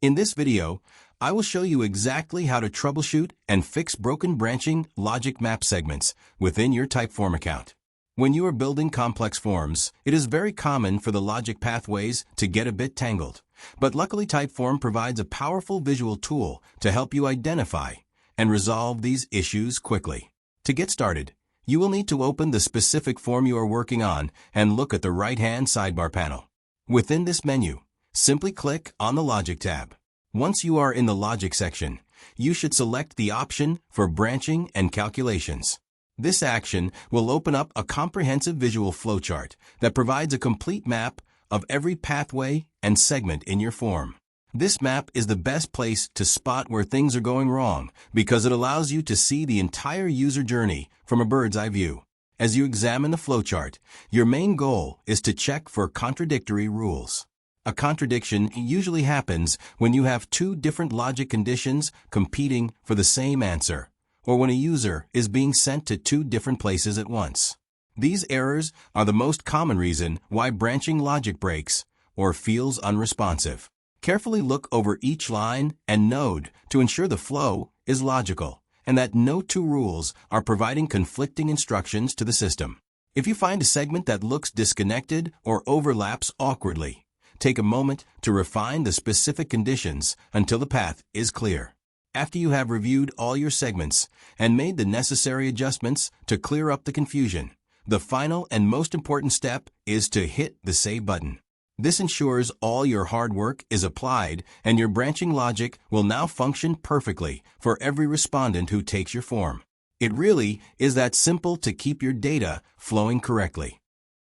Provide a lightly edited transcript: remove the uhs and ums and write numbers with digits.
In this video, I will show you exactly how to troubleshoot and fix broken branching logic map segments within your Typeform account. When you are building complex forms, it is very common for the logic pathways to get a bit tangled. But luckily Typeform provides a powerful visual tool to help you identify and resolve these issues quickly. To get started, you will need to open the specific form you are working on and look at the right-hand sidebar panel. Within this menu, simply click on the Logic tab. Once you are in the Logic section, you should select the option for Branching and Calculations. This action will open up a comprehensive visual flowchart that provides a complete map of every pathway and segment in your form. This map is the best place to spot where things are going wrong because it allows you to see the entire user journey from a bird's eye view. As you examine the flowchart, your main goal is to check for contradictory rules. A contradiction usually happens when you have two different logic conditions competing for the same answer, or when a user is being sent to two different places at once. These errors are the most common reason why branching logic breaks or feels unresponsive. Carefully look over each line and node to ensure the flow is logical and that no two rules are providing conflicting instructions to the system. If you find a segment that looks disconnected or overlaps awkwardly, take a moment to refine the specific conditions until the path is clear. After you have reviewed all your segments and made the necessary adjustments to clear up the confusion, the final and most important step is to hit the Save button. This ensures all your hard work is applied and your branching logic will now function perfectly for every respondent who takes your form. It really is that simple to keep your data flowing correctly.